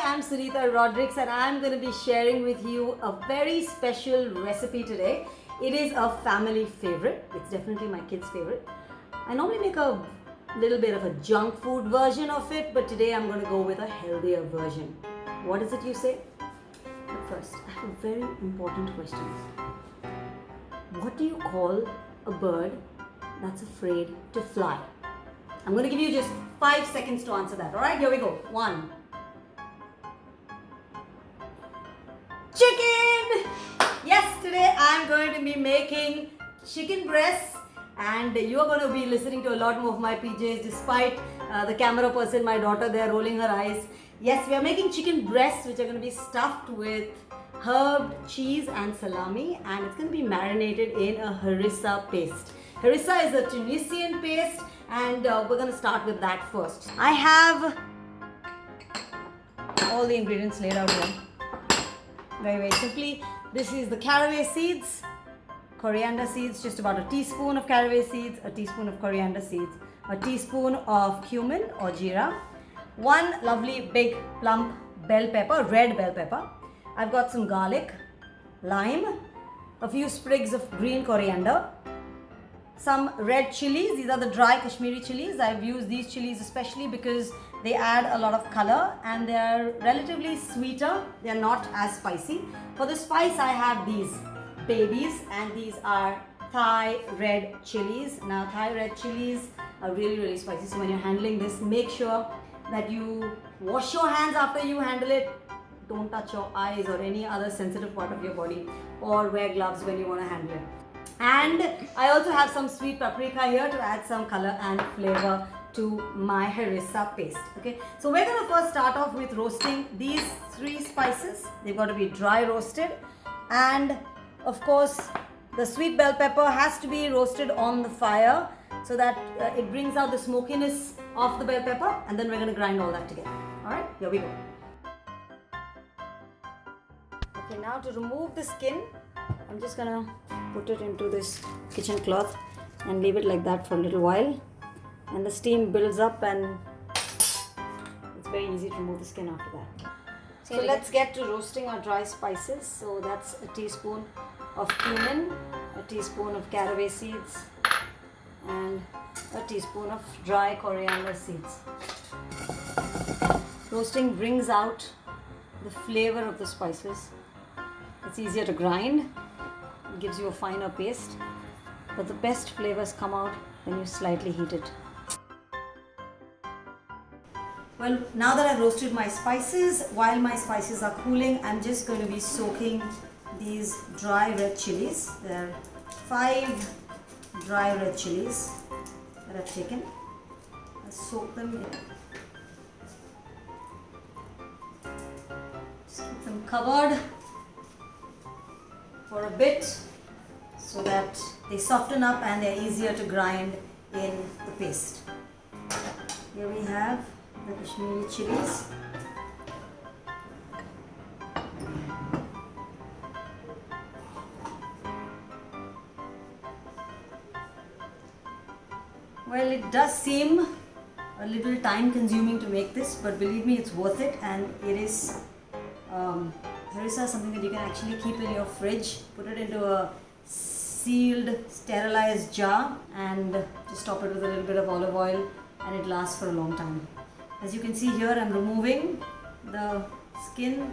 I'm Sunita Rodrigues and I'm going to be sharing with you a very special recipe today. It is a family favorite. It's definitely my kids' favorite. I normally make a little bit of a junk food version of it, but today I'm going to go with a healthier version. What is it you say? But first, I have a very important question. What do you call a bird that's afraid to fly? I'm going to give you just 5 seconds to answer that. Alright, here we go. 1. Chicken! Yes, today I'm going to be making chicken breasts, and you are going to be listening to a lot more of my PJs despite the camera person, my daughter there rolling her eyes. Yes, we are making chicken breasts which are going to be stuffed with herb, cheese and salami, and it's going to be marinated in a harissa paste. Harissa is a Tunisian paste, and we're going to start with that first. I have all the ingredients laid out here. Very simply, this is the caraway seeds, coriander seeds, just about a teaspoon of caraway seeds, a teaspoon of coriander seeds, a teaspoon of cumin or jeera, 1 lovely big plump bell pepper, red bell pepper. I've got some garlic, lime, a few sprigs of green coriander, some red chilies. These are the dry Kashmiri chilies. I've used these chilies especially because they add a lot of color and they are relatively sweeter. They are not as spicy. For the spice, I have these babies, and these are Thai red chilies. Now, Thai red chilies are really spicy. So when you're handling this, make sure that you wash your hands after you handle it. Don't touch your eyes or any other sensitive part of your body, or wear gloves when you want to handle it. And I also have some sweet paprika here to add some color and flavor to my harissa paste. Okay, so we're going to first start off with roasting these 3 spices. They've got to be dry roasted, and of course the sweet bell pepper has to be roasted on the fire so that it brings out the smokiness of the bell pepper, and then we're going to grind all that together. Alright, here we go. Okay, now to remove the skin, I'm just gonna put it into this kitchen cloth and leave it like that for a little while, and the steam builds up and it's very easy to remove the skin after that. So let's get to roasting our dry spices. So that's a teaspoon of cumin, a teaspoon of caraway seeds and a teaspoon of dry coriander seeds. Roasting brings out the flavor of the spices. It's easier to grind, it gives you a finer paste, but the best flavors come out when you slightly heat it. Well, now that I've roasted my spices, while my spices are cooling, I'm just going to be soaking these dry red chilies. There are 5 dry red chilies that I've taken. I'll soak them in. Just keep them covered for a bit so that they soften up and they're easier to grind in the paste. Here we have the Kashmiri chilies. Well, it does seem a little time consuming to make this, but believe me, it's worth it, and it is harissa is something that you can actually keep in your fridge. Put it into a sealed, sterilized jar and just top it with a little bit of olive oil, and it lasts for a long time. As you can see here, I'm removing the skin,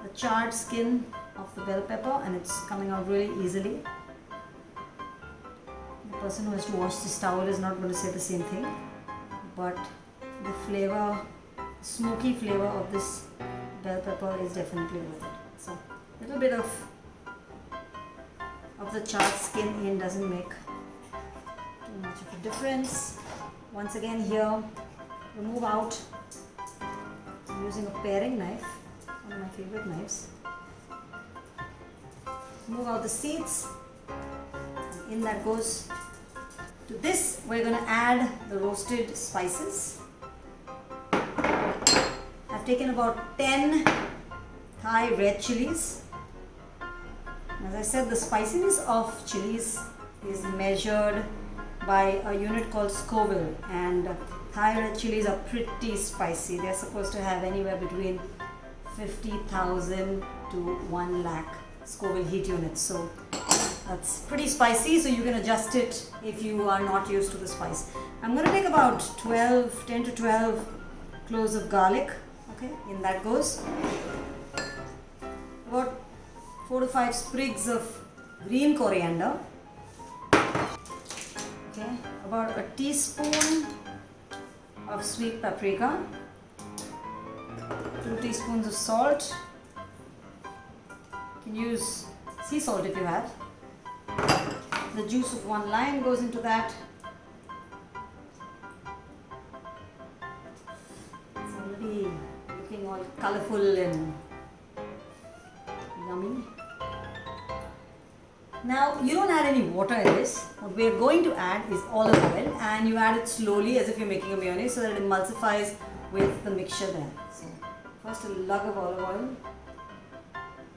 the charred skin of the bell pepper, and it's coming out really easily. The person who has to wash this towel is not going to say the same thing, but the flavor, smoky flavor of this bell pepper is definitely worth it. So a little bit of the charred skin in doesn't make too much of a difference. Once again here, remove out, I'm using a paring knife, one of my favorite knives. Remove out the seeds, and in that goes. To this, we're going to add the roasted spices. I've taken about 10 Thai red chilies. As I said, the spiciness of chilies is measured by a unit called Scoville, and Thai red chilies are pretty spicy. They're supposed to have anywhere between 50,000 to 1 lakh Scoville heat units. So that's pretty spicy, so you can adjust it if you are not used to the spice. I'm going to take about 10 to 12 cloves of garlic. Okay, in that goes about 4 to 5 sprigs of green coriander. Okay, about a teaspoon of sweet paprika, 2 teaspoons of salt. You can use sea salt if you have. The juice of 1 lime goes into that. It's already looking all colorful and yummy. Now, you don't add any water in this. What we are going to add is olive oil, and you add it slowly as if you're making a mayonnaise so that it emulsifies with the mixture there. So, first a lug of olive oil.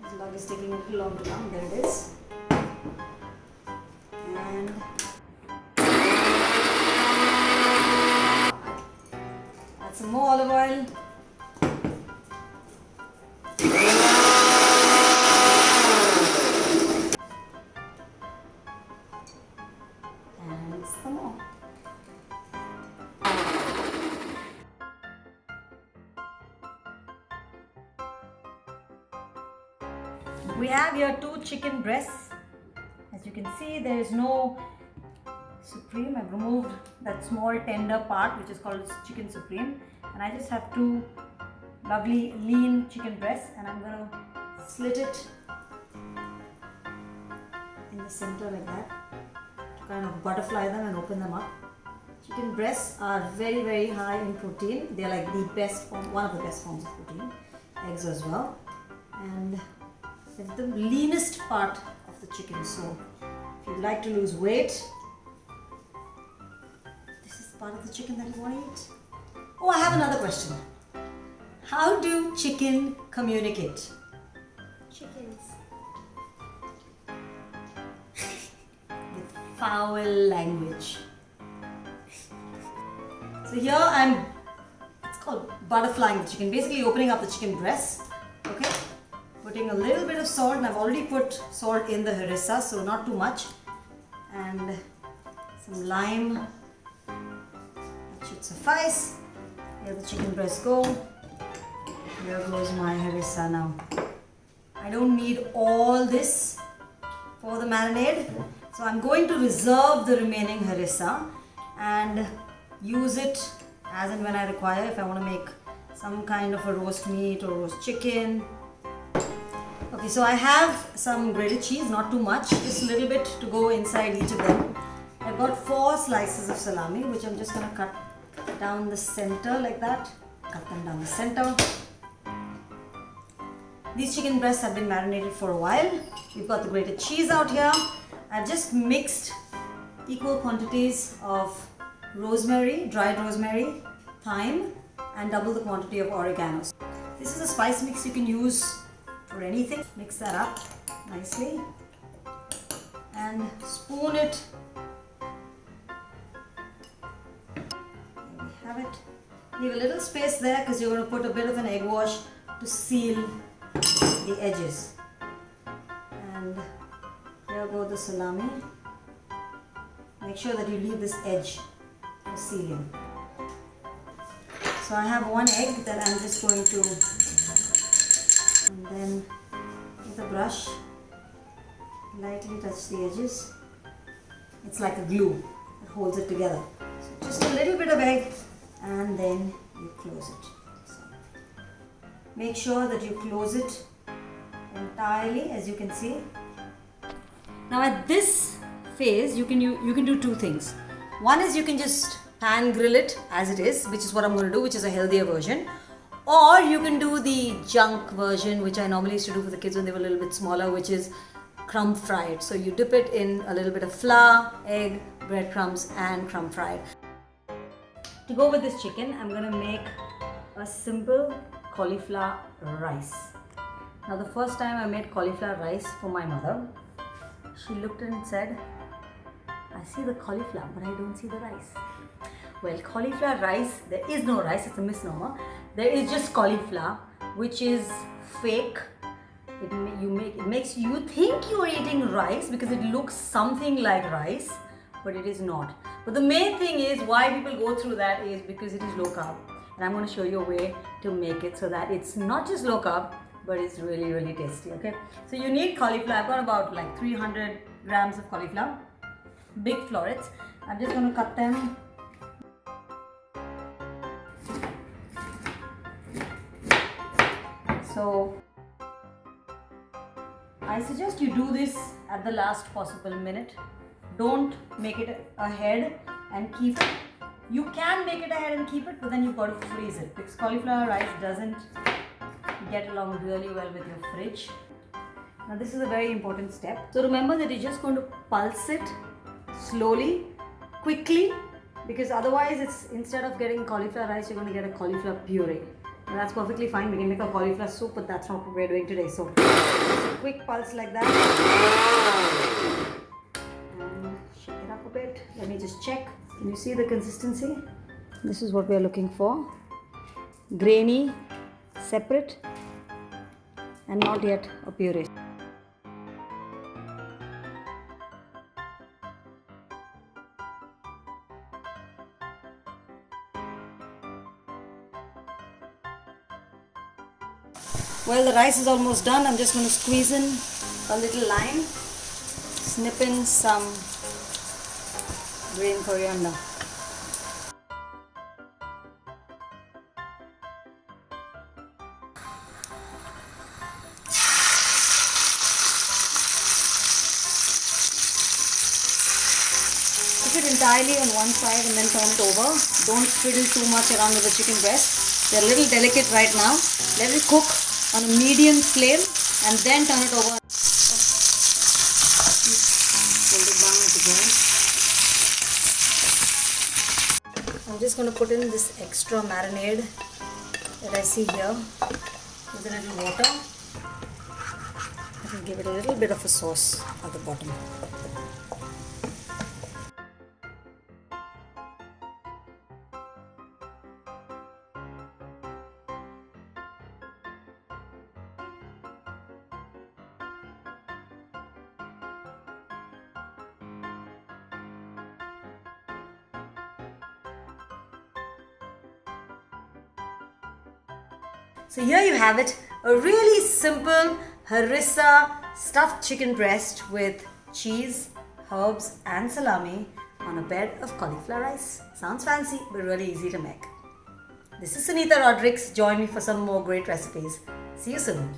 This lug is taking a little long to come. There it is. And add some more olive oil. And some more. We have here 2 chicken breasts. As you can see, there is no supreme. I've removed that small tender part which is called chicken supreme, and I just have 2 lovely lean chicken breasts, and I'm going to slit it in the center like that to kind of butterfly them and open them up. Chicken breasts are very, very high in protein. They're like the best form, one of the best forms of protein. Eggs as well, and it's the leanest part of the chicken. So if you'd like to lose weight, this is part of the chicken that you want to eat. Oh, I have another question. How do chicken communicate? Chickens. With foul language. So here it's called butterflying the chicken, basically opening up the chicken breast. Okay, putting a little bit of salt, and I've already put salt in the harissa, so not too much, and some lime. That should suffice. Here the chicken breasts go. Here goes my harissa now. I don't need all this for the marinade, so I'm going to reserve the remaining harissa and use it as and when I require, if I want to make some kind of a roast meat or roast chicken. Okay, so I have some grated cheese, not too much, just a little bit to go inside each of them. I've got 4 slices of salami, which I'm just going to cut down the center like that. Cut them down the center. These chicken breasts have been marinated for a while. We've got the grated cheese out here. I've just mixed equal quantities of rosemary, dried rosemary, thyme, and double the quantity of oregano. This is a spice mix you can use for anything. Mix that up nicely and spoon it. There we have it. Leave a little space there because you're going to put a bit of an egg wash to seal the edges. And here go the salami. Make sure that you leave this edge for sealing. So I have 1 egg that I'm just going to, and then with a brush lightly touch the edges. It's like a glue that holds it together. So just a little bit of egg, and then you close it. So make sure that you close it entirely, as you can see. Now at this phase, you can do 2 things. One is you can just pan grill it as it is, which is what I'm going to do, which is a healthier version. Or you can do the junk version, which I normally used to do for the kids when they were a little bit smaller, which is crumb fried. So you dip it in a little bit of flour, egg, breadcrumbs, and crumb fried. To go with this chicken, I'm going to make a simple cauliflower rice. Now the first time I made cauliflower rice for my mother, she looked and said, I see the cauliflower, but I don't see the rice. Well, cauliflower rice, there is no rice, it's a misnomer. There is just cauliflower, which is fake. It makes you think you're eating rice because it looks something like rice, but it is not. But the main thing is why people go through that is because it is low carb. And I'm going to show you a way to make it so that it's not just low carb, but it's really, really tasty. Okay, so you need cauliflower. I've got about like 300 grams of cauliflower, big florets. I'm just going to cut them. So I suggest you do this at the last possible minute. Don't make it ahead and keep it. You can make it ahead and keep it, but then you've got to freeze it because cauliflower rice doesn't get along really well with your fridge. Now this is a very important step. So remember that you're just going to pulse it slowly, quickly, because otherwise it's, instead of getting cauliflower rice, you're going to get a cauliflower puree. And that's perfectly fine. We can make a cauliflower soup, but that's not what we're doing today. So just a quick pulse like that. And shake it up a bit. Let me just check. Can you see the consistency? This is what we're looking for. Grainy, separate, and not yet a puree. Well, the rice is almost done. I'm just going to squeeze in a little lime, snip in some green coriander. Cook it entirely on one side and then turn it over. Don't fiddle too much around with the chicken breast. They're a little delicate right now. Let it cook on a medium flame and then turn it over. Hold it down again. I'm just going to put in this extra marinade that I see here with a little water. I will give it a little bit of a sauce at the bottom. So here you have it, a really simple harissa stuffed chicken breast with cheese, herbs and salami on a bed of cauliflower rice. Sounds fancy but really easy to make. This is Sunita Rodrigues. Join me for some more great recipes. See you soon.